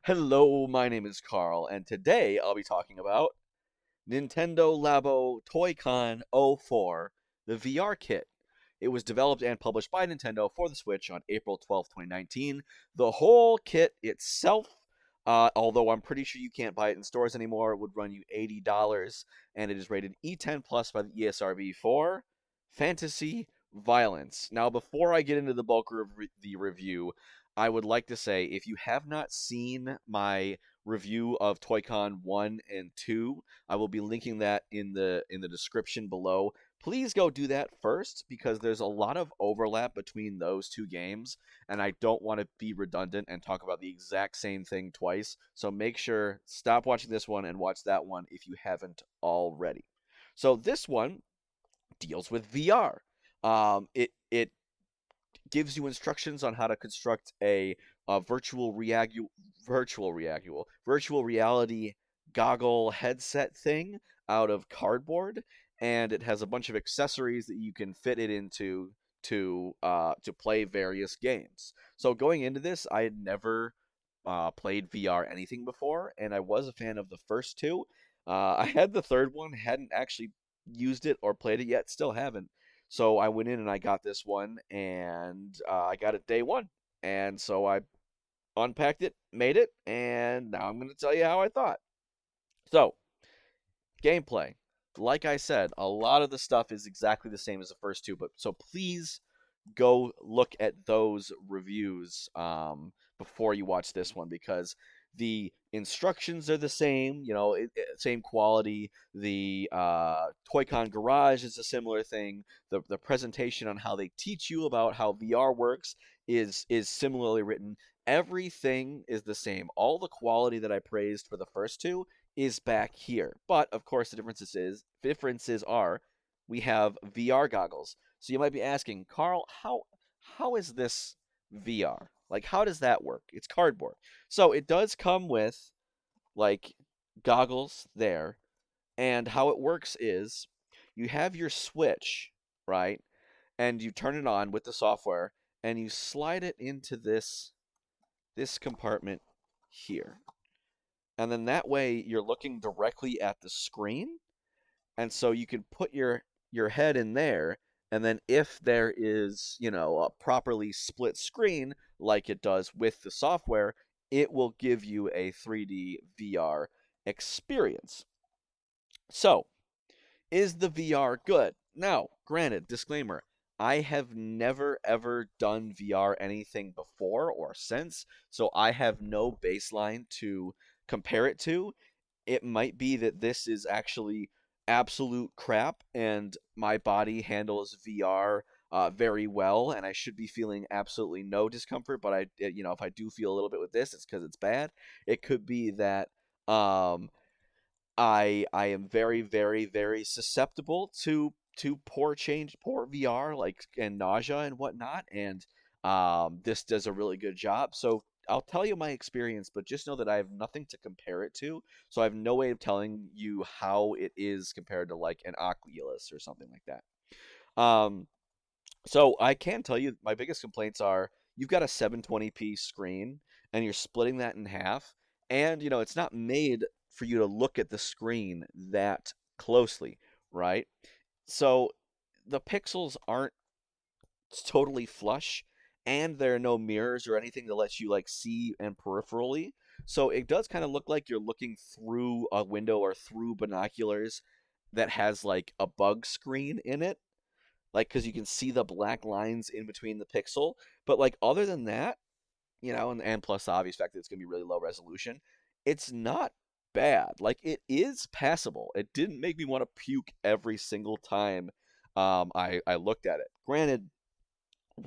Hello, my name is Carl, and today I'll be talking about Nintendo Labo Toy Con 04, the VR kit. It was developed and published by Nintendo for the Switch on April 12th, 2019. The whole kit itself, although I'm pretty sure you can't buy it in stores anymore, it would run you $80, and it is rated E10 plus by the ESRB for fantasy violence. Now, before I get into the bulk of the review, I would like to say if you have not seen my review of Toy-Con 1 and 2, I will be linking that in the description below. Please go do that first because there's a lot of overlap between those two games, and I don't want to be redundant and talk about the exact same thing twice. So make sure stop watching this one and watch that one if you haven't already. So this one deals with VR. It gives you instructions on how to construct a virtual reality goggle headset thing out of cardboard, and it has a bunch of accessories that you can fit it into to play various games. So going into this, I had never played VR anything before, and I was a fan of the first two. I had the third one, hadn't actually used it or played it yet, still haven't. So I went in and I got this one, and I got it day one. And so I unpacked it, made it, and now I'm going to tell you how I thought. So, gameplay. Like I said, a lot of the stuff is exactly the same as the first two, but so please go look at those reviews before you watch this one because the instructions are the same, same quality. The Toy-Con Garage is a similar thing. The presentation on how they teach you about how VR works is similarly written. Everything is the same. All the quality that I praised for the first two is back here. But of course, the differences are we have VR goggles. So you might be asking, Carl, how is this VR? Like, how does that work? It's cardboard. So it does come with like goggles there, and how it works is you have your Switch, right? And you turn it on with the software, and you slide it into this compartment here. And then that way you're looking directly at the screen, and so you can put your head in there, and then if there is a properly split screen like it does with the software, it will give you a 3D VR experience. So is the VR good? Now, granted, disclaimer, I have never ever done VR anything before or since, so I have no baseline to compare it to. It might be that this is actually absolute crap and my body handles VR very well and I should be feeling absolutely no discomfort, but if I do feel a little bit with this, it's because it's bad. It could be that um, I am very, very, very susceptible to poor VR, like, and nausea and whatnot, and this does a really good job. So I'll tell you my experience, but just know that I have nothing to compare it to, so I have no way of telling you how it is compared to like an Oculus or something like that. So I can tell you my biggest complaints are you've got a 720p screen and you're splitting that in half, and it's not made for you to look at the screen that closely, right? So the pixels aren't totally flush, and there are no mirrors or anything to let you like see and peripherally. So it does kind of look like you're looking through a window or through binoculars that has like a bug screen in it, like because you can see the black lines in between the pixel. But like other than that, and plus the obvious fact that it's gonna be really low resolution, it's not bad. Like it is passable. It didn't make me want to puke every single time I looked at it. Granted,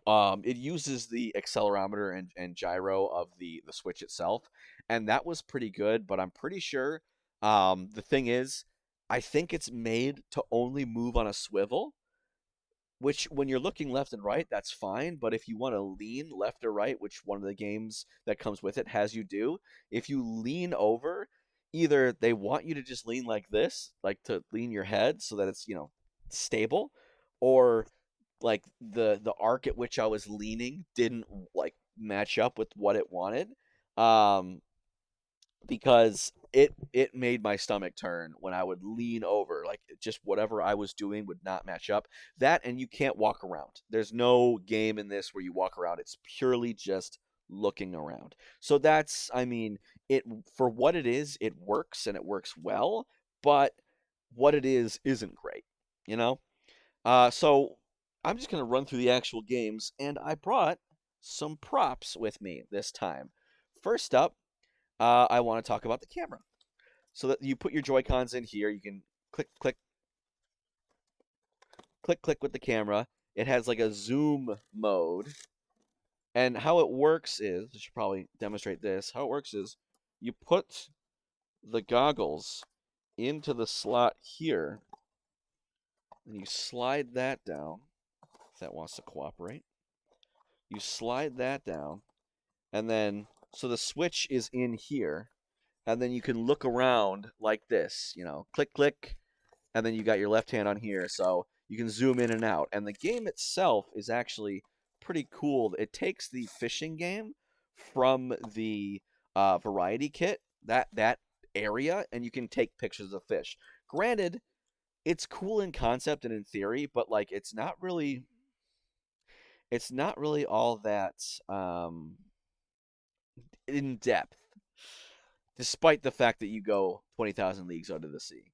it uses the accelerometer and gyro of the Switch itself, and that was pretty good. But I'm pretty sure the thing is, I think it's made to only move on a swivel, which when you're looking left and right, that's fine. But if you want to lean left or right, which one of the games that comes with it has you do, if you lean over, either they want you to just lean like this, like to lean your head so that it's, stable, or like the arc at which I was leaning didn't like match up with what it wanted. Um because it made my stomach turn when I would lean over. Like, just whatever I was doing would not match up. That, and you can't walk around. There's no game in this where you walk around. It's purely just looking around. So that's, I mean, it, for what it is, it works and it works well, but what it is isn't great, you know? So I'm just going to run through the actual games, and I brought some props with me this time. First up, I want to talk about the camera. So that you put your Joy-Cons in here, you can click, click, click, click with the camera. It has like a zoom mode. And how it works is, I should probably demonstrate this. How it works is you put the goggles into the slot here, and you slide that down, if that wants to cooperate. You slide that down, and then, so the switch is in here, and then you can look around like this, click, click, and then you got your left hand on here, so you can zoom in and out. And the game itself is actually pretty cool. It takes the fishing game from the variety kit, that area, and you can take pictures of fish. Granted, it's cool in concept and in theory, but like it's not really all that in depth, despite the fact that you go 20,000 leagues under the sea.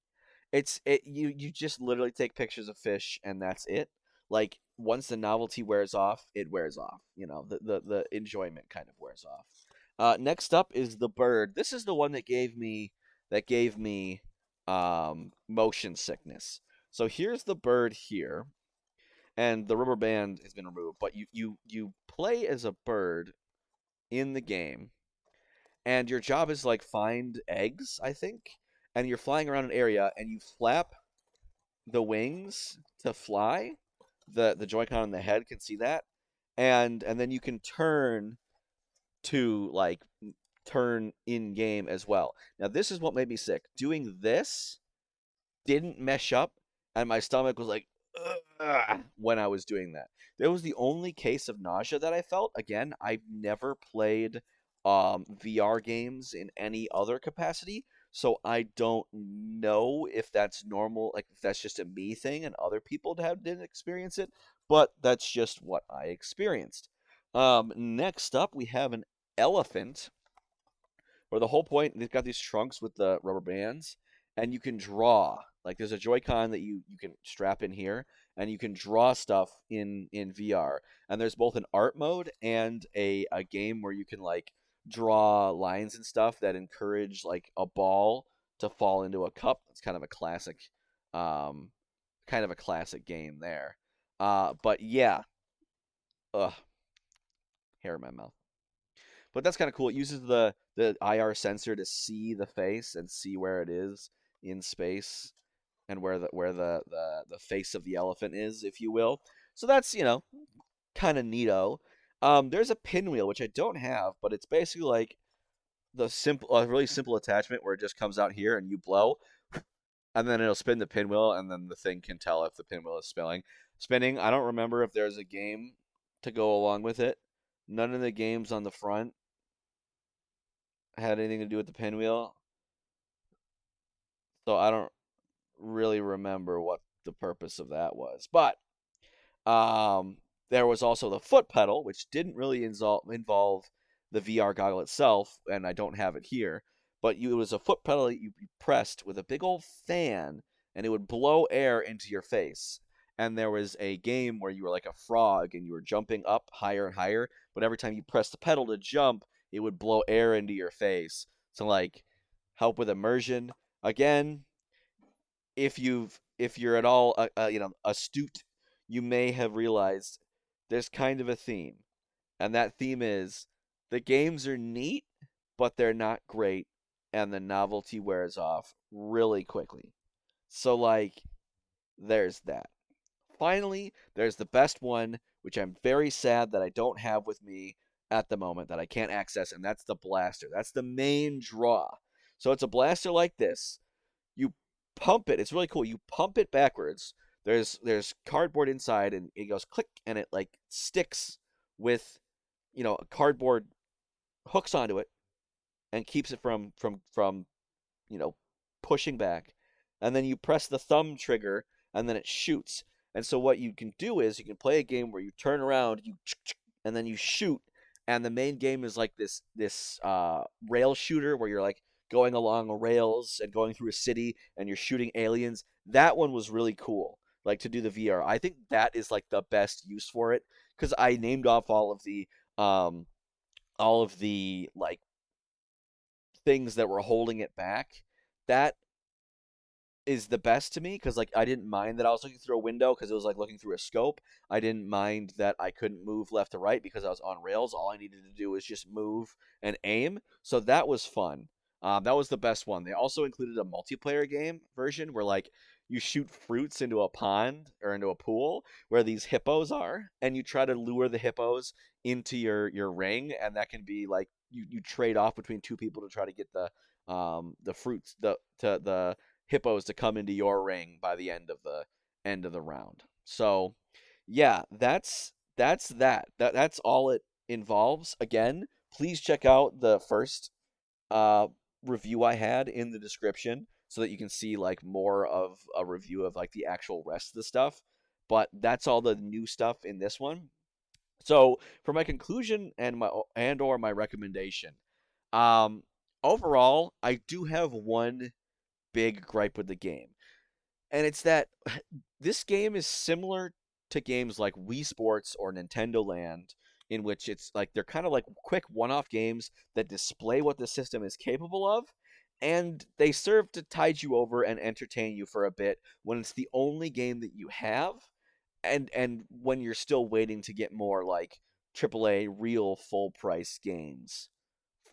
You just literally take pictures of fish and that's it. Like, once the novelty wears off, it wears off. The enjoyment kind of wears off. Next up is the bird. This is the one that gave me motion sickness. So here's the bird here, and the rubber band has been removed. But you play as a bird in the game, and your job is like find eggs, I think, and you're flying around an area, and you flap the wings to fly. The Joy-Con on the head can see that, and then you can turn to like turn in game as well. Now this is what made me sick. Doing this didn't mesh up, and my stomach was like, ugh, when I was doing that. That was the only case of nausea that I felt. Again, I've never played VR games in any other capacity, so I don't know if that's normal, like if that's just a me thing and other people didn't experience it, but that's just what I experienced. Next up, we have an elephant, where the whole point, they've got these trunks with the rubber bands, and you can draw. Like, there's a Joy-Con that you can strap in here, and you can draw stuff in VR. And there's both an art mode and a game where you can like draw lines and stuff that encourage like a ball to fall into a cup. It's um, kind of a classic game there. But yeah, ugh, hair in my mouth. But that's kind of cool. It uses the IR sensor to see the face and see where it is in space, and where the face of the elephant is, if you will. So that's, kind of neato. There's a pinwheel which I don't have, but it's basically like a really simple attachment where it just comes out here and you blow, and then it'll spin the pinwheel, and then the thing can tell if the pinwheel is spinning. I don't remember if there's a game to go along with it. None of the games on the front had anything to do with the pinwheel, so I don't really remember what the purpose of that was. But there was also the foot pedal, which didn't really involve the VR goggle itself, and I don't have it here. But it was a foot pedal that you pressed with a big old fan, and it would blow air into your face. And there was a game where you were like a frog, and you were jumping up higher and higher. But every time you pressed the pedal to jump, it would blow air into your face to like help with immersion. Again, if you're at all astute, you may have realized there's kind of a theme, and that theme is the games are neat, but they're not great, and the novelty wears off really quickly. So like, there's that. Finally, there's the best one, which I'm very sad that I don't have with me at the moment, that I can't access, and that's the blaster. That's the main draw. So it's a blaster like this. You pump it. It's really cool. You pump it backwards. There's cardboard inside, and it goes click, and it like sticks with, cardboard hooks onto it, and keeps it from you know, pushing back, and then you press the thumb trigger, and then it shoots. And so what you can do is you can play a game where you turn around, and then you shoot, and the main game is like this rail shooter where you're like going along rails and going through a city and you're shooting aliens. That one was really cool. Like to do the VR, I think that is like the best use for it because I named off um all of the like things that were holding it back. That is the best to me because like I didn't mind that I was looking through a window because it was like looking through a scope. I didn't mind that I couldn't move left to right because I was on rails. All I needed to do was just move and aim. So that was fun. That was the best one. They also included a multiplayer game version where like you shoot fruits into a pond or into a pool where these hippos are, and you try to lure the hippos into your ring, and that can be like you trade off between two people to try to get the fruits the hippos to come into your ring by the end of the round. So, yeah, that's all it involves. Again, please check out the first uh review I had in the description so that you can see like more of a review of like the actual rest of the stuff. But that's all the new stuff in this one. So, for my conclusion and or my recommendation, um overall, I do have one big gripe with the game. And it's that this game is similar to games like Wii Sports or Nintendo Land, in which it's like they're kind of like quick one off games that display what the system is capable of, and they serve to tide you over and entertain you for a bit when it's the only game that you have, and when you're still waiting to get more like AAA real full price games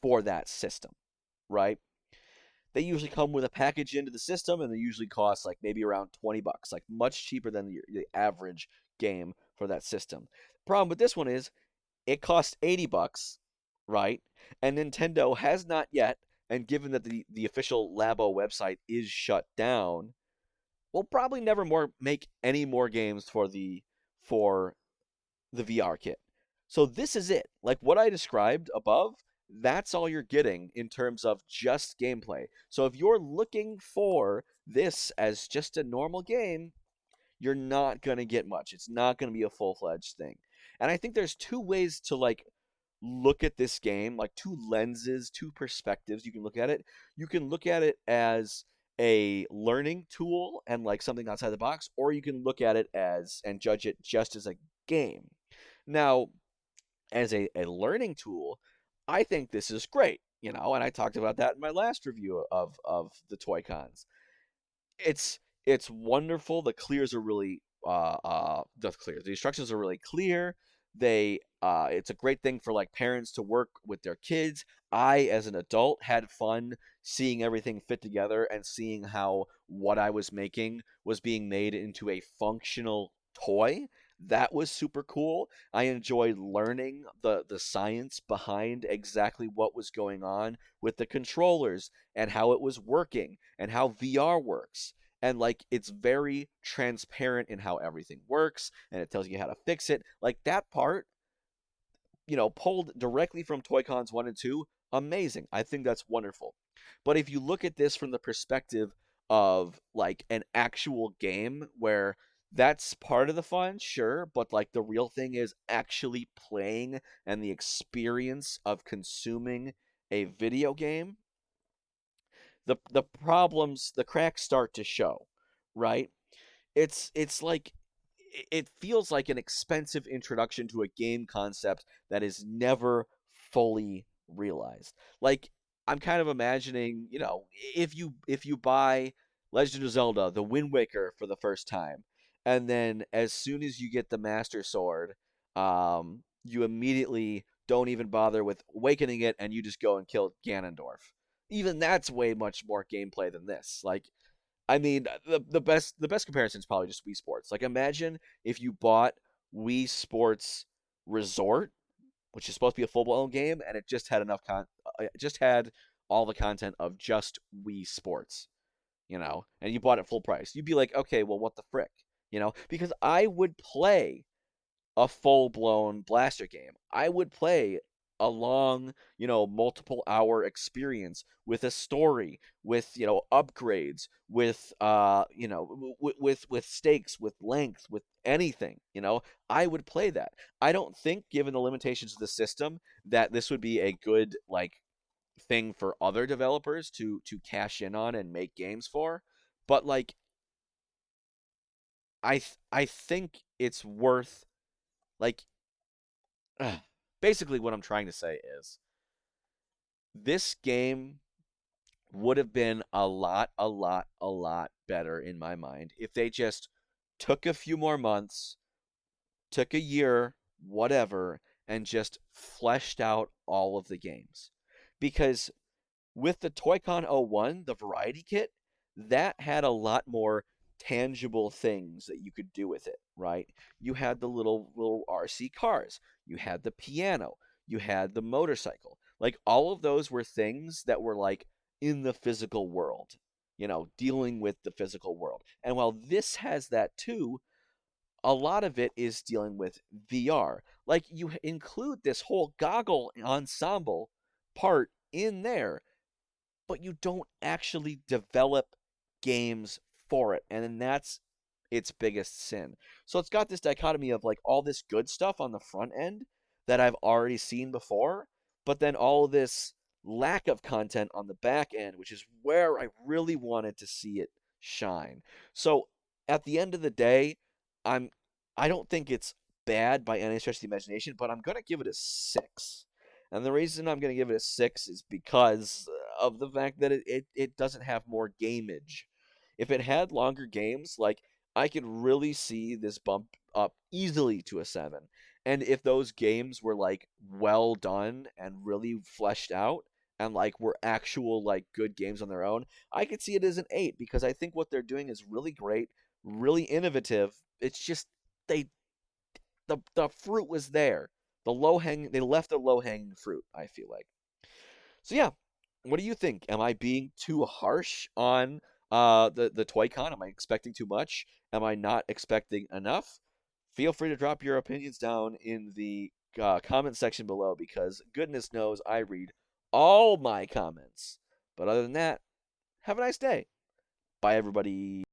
for that system, right? They usually come with a package into the system, and they usually cost like maybe around $20, like much cheaper than the average game for that system. The problem with this one is it costs $80, right? And Nintendo has not yet, and given that the official Labo website is shut down, will probably never more make any more games for the VR kit. So this is it. Like what I described above, that's all you're getting in terms of just gameplay. So if you're looking for this as just a normal game, you're not going to get much. It's not going to be a full-fledged thing. And I think there's two ways to like look at this game, like two lenses, two perspectives you can look at it. You can look at it as a learning tool and like something outside the box, or you can look at it as and judge it just as a game. Now, as a learning tool, I think this is great, and I talked about that in my last review of the Toy Cons. It's wonderful. The instructions are really clear. It's a great thing for like parents to work with their kids. I, as an adult, had fun seeing everything fit together and seeing how what I was making was being made into a functional toy. That was super cool. I enjoyed learning the science behind exactly what was going on with the controllers and how it was working and how VR works. And like it's very transparent in how everything works and it tells you how to fix it. Like that part, pulled directly from Toy Cons 1 and 2, amazing. I think that's wonderful. But if you look at this from the perspective of like an actual game where that's part of the fun, sure, but like the real thing is actually playing and the experience of consuming a video game, the problems, the cracks start to show, right? It's like it feels like an expensive introduction to a game concept that is never fully realized. Like I'm kind of imagining, if you buy Legend of Zelda: The Wind Waker for the first time, and then as soon as you get the Master Sword, you immediately don't even bother with awakening it, and you just go and kill Ganondorf. Even that's way much more gameplay than this. Like I mean, the best comparison is probably just Wii Sports. Like, imagine if you bought Wii Sports Resort, which is supposed to be a full blown game, and it just had it just had all the content of just Wii Sports, and you bought it full price. You'd be like, okay, well, what the frick, Because I would play a full blown blaster game. I would play a long, multiple hour experience with a story, with, upgrades, with with stakes, with length, with anything, I would play that. I don't think, given the limitations of the system, that this would be a good like thing for other developers to cash in on and make games for. But like I think it's worth like basically what I'm trying to say is this game would have been a lot better in my mind if they just took a few more months, took a year, whatever, and just fleshed out all of the games. Because with the Toy-Con 01, the variety kit, that had a lot more tangible things that you could do with it, right? You had the little RC cars, you had the piano, you had the motorcycle. Like all of those were things that were like in the physical world, dealing with the physical world. And while this has that too, a lot of it is dealing with VR. Like you include this whole goggle ensemble part in there, but you don't actually develop games for it. And then that's its biggest sin. So it's got this dichotomy of like all this good stuff on the front end that I've already seen before, but then all this lack of content on the back end, which is where I really wanted to see it shine. So at the end of the day, I'm I don't think it's bad by any stretch of the imagination, but I'm gonna give it a 6. And the reason I'm going to give it a 6 is because of the fact that it doesn't have more gameage. If it had longer games, like, I could really see this bump up easily to a 7. And if those games were, like, well done and really fleshed out, and, like, were actual, like, good games on their own, I could see it as an 8, because I think what they're doing is really great, really innovative. It's just, they the fruit was there. They left the low hanging fruit, I feel like. So yeah, what do you think? Am I being too harsh on the Toy Con? Am I expecting too much? Am I not expecting enough? Feel free to drop your opinions down in the comment section below, because goodness knows I read all my comments. But other than that, have a nice day. Bye, everybody.